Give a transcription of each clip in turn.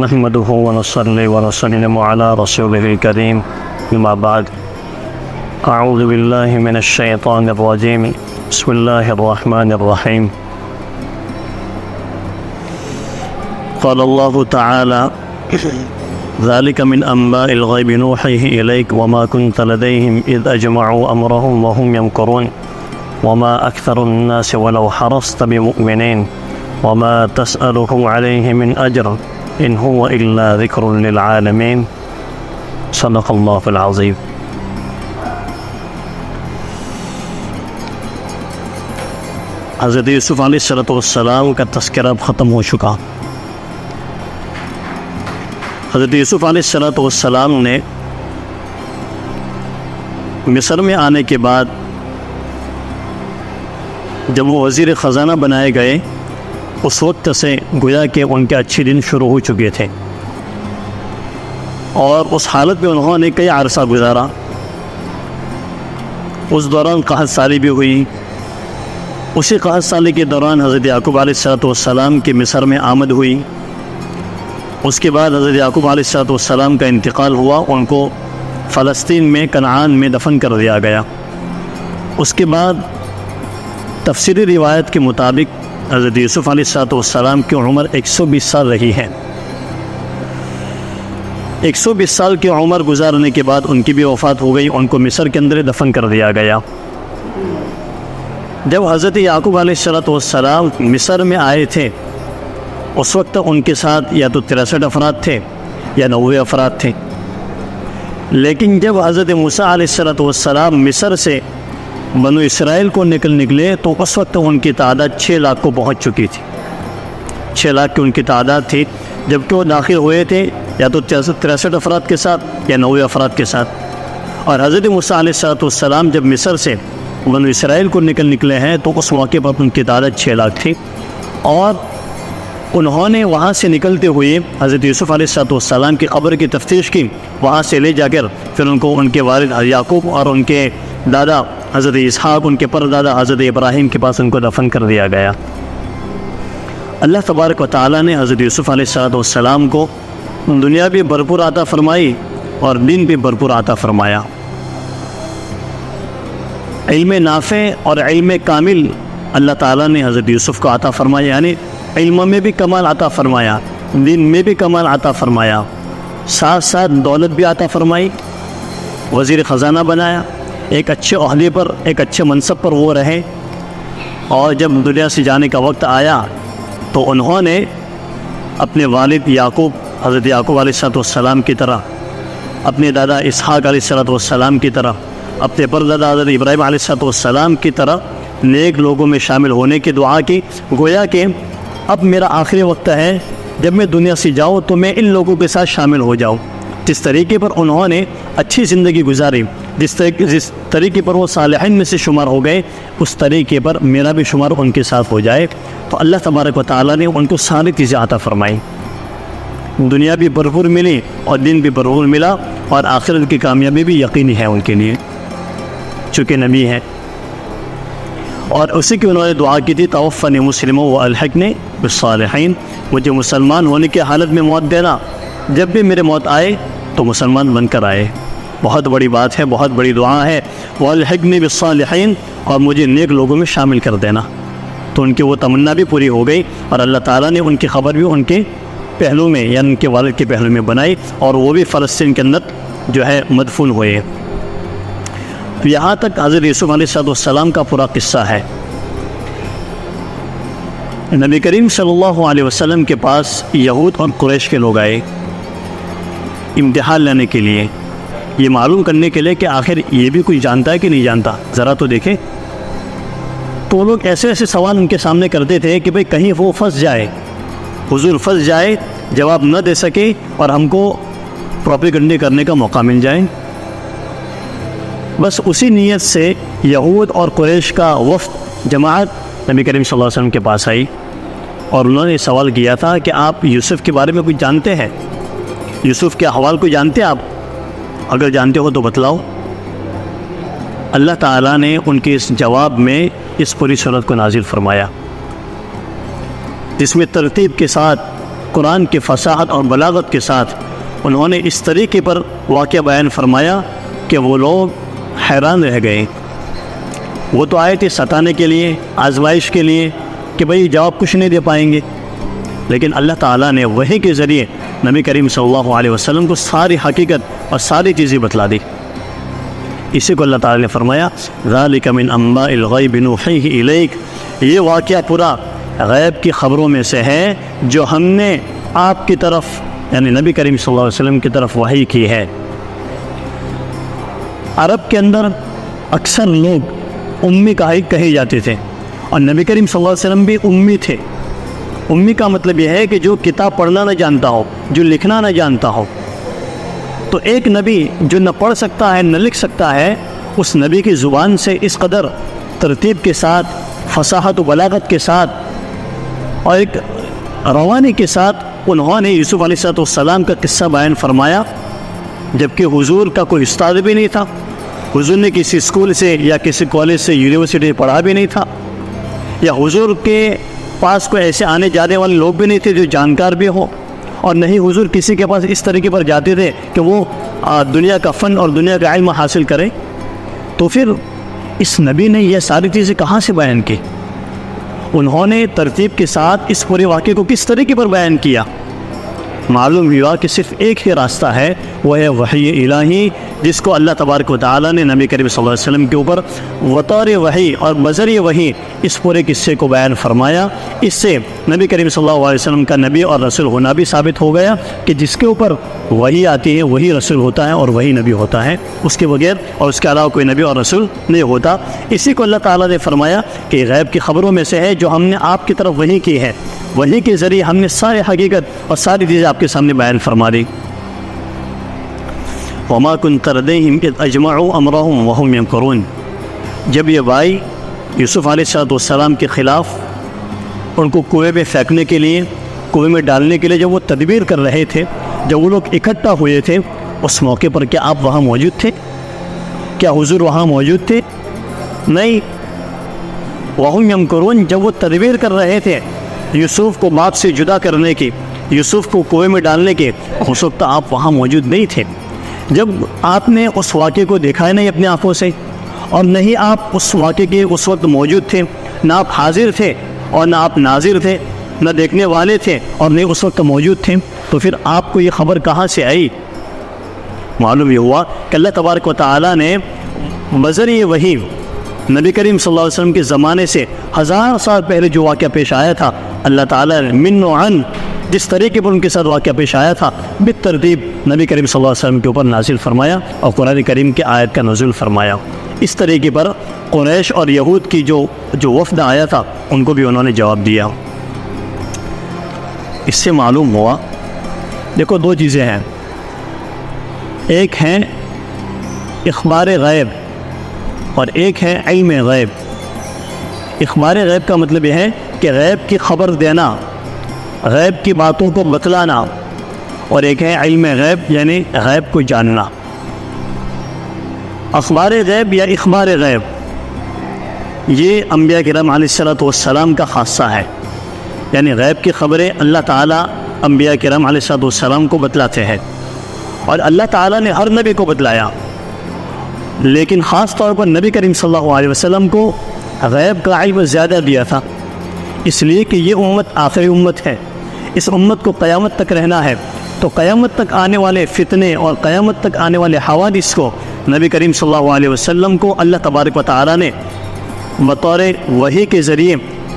نحمده ونصلي ونسلم على رسوله الكريم أما بعد أعوذ بالله من الشيطان الرجيم بسم الله الرحمن الرحيم قال الله تعالى ذلك من أنباء الغيب نوحيه إليك وما كنت لديهم إذ أجمعوا أمرهم وهم يمكرون وما أكثر الناس ولو حرصت بمؤمنين وما تسألهم عليه من أجر إن هو إلا ذكر للعالمين صدق الله العظيم۔ حضرت یوسف علیہ السلام کا تذکرہ اب ختم ہو چکا۔ حضرت یوسف علیہ السلام نے مصر میں آنے کے بعد جب وہ وزیر خزانہ بنائے گئے اس وقت سے گویا کہ ان کے اچھے دن شروع ہو چکے تھے، اور اس حالت میں انہوں نے کئی عرصہ گزارا۔ اس دوران قحط سالی بھی ہوئی۔ اسی قحط سالی کے دوران حضرت یعقوب علیہ السلام کی مصر میں آمد ہوئی۔ اس کے بعد حضرت یعقوب علیہ السلام کا انتقال ہوا، ان کو فلسطین میں کنعان میں دفن کر دیا گیا۔ اس کے بعد تفسیری روایت کے مطابق حضرت یوسف علیہ السلام کی عمر 120 سال رہی ہے۔ 120 سال کی عمر گزارنے کے بعد ان کی بھی وفات ہو گئی، ان کو مصر کے اندر دفن کر دیا گیا۔ جب حضرت یعقوب علیہ السلام مصر میں آئے تھے اس وقت ان کے ساتھ یا تو 63 افراد تھے یا 90 افراد تھے، لیکن جب حضرت موسیٰ علیہ السلام مصر سے بنو اسرائیل کو نکلے تو اس وقت ان کی تعداد 6 لاکھ کو پہنچ چکی تھی۔ 6 لاکھ کی ان کی تعداد تھی، جبکہ وہ داخل ہوئے تھے یا تو 63 افراد کے ساتھ یا 90 افراد کے ساتھ۔ اور حضرت موسیٰ علیہ السلام جب مصر سے بنو اسرائیل کو نکلے ہیں تو اس موقع پر ان کی تعداد 6 لاکھ تھی، اور انہوں نے وہاں سے نکلتے ہوئے حضرت یوسف علیہ السلام کی قبر کی تفتیش کی، وہاں سے لے جا کر پھر ان کو ان کے والد یعقوب اور ان کے دادا حضرت اسحاق، ان کے پردادا حضرت ابراہیم کے پاس ان کو دفن کر دیا گیا۔ اللہ تبارک و تعالیٰ نے حضرت یوسف علیہ السلام کو دنیا بھی بھرپور عطا فرمائی اور دین بھی بھرپور عطا فرمایا۔ علم نافع اور علم کامل اللہ تعالیٰ نے حضرت یوسف کو عطا فرمایا، یعنی علم میں بھی کمال عطا فرمایا، دین میں بھی کمال عطا فرمایا، ساتھ ساتھ دولت بھی عطا فرمائی، وزیر خزانہ بنایا، ایک اچھے عہدے پر، ایک اچھے منصب پر وہ رہے، اور جب دنیا سے جانے کا وقت آیا تو انہوں نے اپنے والد یعقوب حضرت یعقوب علیہ السلام کی طرح، اپنے دادا اسحاق علیہ السلام کی طرح، اپنے پردادا حضرت ابراہیم علیہ السلام کی طرح نیک لوگوں میں شامل ہونے کی دعا کی۔ گویا کہ اب میرا آخری وقت ہے، جب میں دنیا سے جاؤں تو میں ان لوگوں کے ساتھ شامل ہو جاؤں۔ جس طریقے پر انہوں نے اچھی زندگی گزاری، جس طریقے پر وہ صالحین میں سے شمار ہو گئے، اس طریقے پر میرا بھی شمار ان کے ساتھ ہو جائے۔ تو اللہ تبارک و تعالیٰ نے ان کو ساری چیزیں عطا فرمائی، دنیا بھی بھرپور ملی اور دین بھی بھرپور ملا، اور آخرت کی کامیابی بھی یقینی ہے ان کے لیے، چونکہ نبی ہیں۔ اور اسی کی انہوں نے دعا کی تھی، توفنی مسلم و الحقنی بالصالحین، مجھے مسلمان ہونے کی حالت میں موت دینا، جب بھی میرے موت آئے تو مسلمان بن کر آئے۔ بہت بڑی بات ہے، بہت بڑی دعا ہے، والحقنی بالصالحین، اور مجھے نیک لوگوں میں شامل کر دینا۔ تو ان کی وہ تمنا بھی پوری ہو گئی، اور اللہ تعالیٰ نے ان کی خبر بھی ان کے پہلو میں، یعنی ان کے والد کے پہلو میں بنائی، اور وہ بھی فلسطین کے اندر جو ہے مدفون ہوئے۔ یہاں تک حضرت یوسف علیہ السلام کا پورا قصہ ہے۔ نبی کریم صلی اللہ علیہ وسلم کے پاس یہود اور قریش کے لوگ آئے امتحان لینے کے لیے، یہ معلوم کرنے کے لیے کہ آخر یہ بھی کوئی جانتا ہے کہ نہیں جانتا، ذرا تو دیکھیں۔ تو لوگ ایسے ایسے سوال ان کے سامنے کرتے تھے کہ بھئی کہیں وہ پھنس جائے، حضور پھنس جائے، جواب نہ دے سکے اور ہم کو پروپیگنڈے کرنے کا موقع مل جائے۔ بس اسی نیت سے یہود اور قریش کا وفد جماعت نبی کریم صلی اللہ علیہ وسلم کے پاس آئی، اور انہوں نے سوال کیا تھا کہ آپ یوسف کے بارے میں کچھ جانتے ہیں؟ یوسف کے احوال کو جانتے ہیں آپ؟ اگر جانتے ہو تو بتلاؤ۔ اللہ تعالیٰ نے ان کے اس جواب میں اس پوری صورت کو نازل فرمایا، جس میں ترتیب کے ساتھ قرآن کی فصاحت اور بلاغت کے ساتھ انہوں نے اس طریقے پر واقعہ بیان فرمایا کہ وہ لوگ حیران رہ گئے۔ وہ تو آئے تھے ستانے کے لیے، آزمائش کے لیے کہ بھئی جواب کچھ نہیں دے پائیں گے، لیکن اللہ تعالیٰ نے وحی کے ذریعے نبی کریم صلی اللہ علیہ وسلم کو ساری حقیقت اور ساری چیزیں بتلا دی۔ اسی کو اللہ تعالیٰ نے فرمایا ذَلِكَ مِنْ أَنْبَاءِ الْغَيْبِ نُوحِيهِ إِلَيْكَ، یہ واقعہ پورا غیب کی خبروں میں سے ہے جو ہم نے آپ کی طرف یعنی نبی کریم صلی اللہ علیہ وسلم کی طرف وحی کی ہے۔ عرب کے اندر اکثر لوگ امی کہے جاتے تھے، اور نبی کریم صلی اللہ علیہ وسلم بھی امی تھے۔ امی کا مطلب یہ ہے کہ جو کتاب پڑھنا نہ جانتا ہو، جو لکھنا نہ جانتا ہو۔ تو ایک نبی جو نہ پڑھ سکتا ہے نہ لکھ سکتا ہے، اس نبی کی زبان سے اس قدر ترتیب کے ساتھ، فصاحت و بلاغت کے ساتھ اور ایک روانی کے ساتھ انہوں نے یوسف علیہ السلام کا قصہ بیان فرمایا، جبکہ حضور کا کوئی استاد بھی نہیں تھا، حضور نے کسی اسکول سے یا کسی کالج سے یونیورسٹی پڑھا بھی نہیں تھا، یا حضور کے پاس کوئی ایسے آنے جانے والے لوگ بھی نہیں تھے جو جانکار بھی ہوں، اور نہیں حضور کسی کے پاس اس طریقے پر جاتے تھے کہ وہ دنیا کا فن اور دنیا کا علم حاصل کرے۔ تو پھر اس نبی نے یہ ساری چیزیں کہاں سے بیان کی؟ انہوں نے ترتیب کے ساتھ اس پورے واقعے کو کس طریقے پر بیان کیا؟ معلوم ہوا کہ صرف ایک ہی راستہ ہے، وہ ہے وحی الہی، جس کو اللہ تبارک و تعالیٰ نے نبی کریم صلی اللہ علیہ وسلم کے اوپر بطور وحی اور بذریعہ وحی اس پورے قصے کو بیان فرمایا۔ اس سے نبی کریم صلی اللہ علیہ وسلم کا نبی اور رسول ہونا بھی ثابت ہو گیا کہ جس کے اوپر وحی آتی ہے وہی رسول ہوتا ہے اور وہی نبی ہوتا ہے، اس کے بغیر اور اس کے علاوہ کوئی نبی اور رسول نہیں ہوتا۔ اسی کو اللہ تعالیٰ نے فرمایا کہ غیب کی خبروں میں سے ہے جو ہم نے آپ کی طرف وحی کی ہے، وحی کے ذریعے ہم نے ساری حقیقت اور ساری چیزیں آپ کے سامنے بیان فرما دی۔ وَمَا كُنْتَ لَدَيْهِمْ إِذْ أَجْمَعُوا أَمْرَهُمْ وَهُمْ يَمْكُرُونَ، جب یہ بھائی یوسف علیہ السلام کے خلاف ان کو کنویں میں پھینکنے کے لیے، کنویں میں ڈالنے کے لیے جب وہ تدبیر کر رہے تھے، جب وہ لوگ اکٹھا ہوئے تھے، اس موقع پر کیا آپ وہاں موجود تھے؟ کیا حضور وہاں موجود تھے؟ نہیں۔ وَهُمْ يَمْكُرُونَ، جب وہ تدبیر کر رہے تھے یوسف کو باپ سے جدا کرنے کی، یوسف کو کنویں میں ڈالنے کے، اس وقت آپ وہاں موجود نہیں تھے۔ جب آپ نے اس واقعے کو دیکھا ہے نہیں اپنے آنکھوں سے، اور نہیں آپ اس واقعے کے اس وقت موجود تھے، نہ آپ حاضر تھے اور نہ آپ ناظر تھے، نہ دیکھنے والے تھے اور نہیں اس وقت موجود تھے، تو پھر آپ کو یہ خبر کہاں سے آئی؟ معلوم یہ ہوا کہ اللہ تبارک و تعالیٰ نے بذریعہ وحی نبی کریم صلی اللہ علیہ وسلم کے زمانے سے 1000 سال پہلے جو واقعہ پیش آیا تھا، اللہ تعالیٰ نے من و عن جس طریقے پر ان کے ساتھ واقعہ پیش آیا تھا بالترتیب نبی کریم صلی اللہ علیہ وسلم کے اوپر نازل فرمایا اور قرآن کریم کے آیت کا نزول فرمایا۔ اس طریقے پر قریش اور یہود کی جو وفد آیا تھا ان کو بھی انہوں نے جواب دیا۔ اس سے معلوم ہوا، دیکھو دو چیزیں ہیں، ایک ہے اخبار غیب اور ایک ہے علم غیب۔ اخبار غیب کا مطلب یہ ہے کہ غیب کی خبر دینا، غیب کی باتوں کو بتلانا، اور ایک ہے علم غیب یعنی غیب کو جاننا۔ اخبار غیب یا اخبار غیب یہ انبیاء کرام علیہ السلام کا خاصہ ہے، یعنی غیب کی خبریں اللہ تعالیٰ انبیاء کرام علیہ السلام کو بتلاتے ہیں، اور اللہ تعالیٰ نے ہر نبی کو بتلایا، لیکن خاص طور پر نبی کریم صلی اللہ علیہ وسلم کو غیب کا علم زیادہ دیا تھا، اس لیے کہ یہ امت آخری امت ہے، اس امت کو قیامت تک رہنا ہے، تو قیامت تک آنے والے فتنے اور قیامت تک آنے والے حوادث کو نبی کریم صلی اللہ علیہ وسلم کو اللہ تبارک و تعالیٰ نے بطور وحی کے ذریعے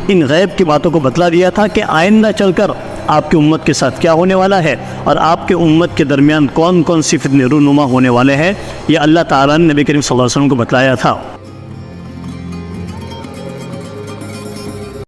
ان غیب کی باتوں کو بتلا دیا تھا کہ آئندہ چل کر آپ کی امت کے ساتھ کیا ہونے والا ہے اور آپ کے امت کے درمیان کون کون سی فتنے رونما ہونے والے ہیں، یہ اللہ تعالیٰ نے نبی کریم صلی اللہ علیہ وسلم کو بتلایا تھا۔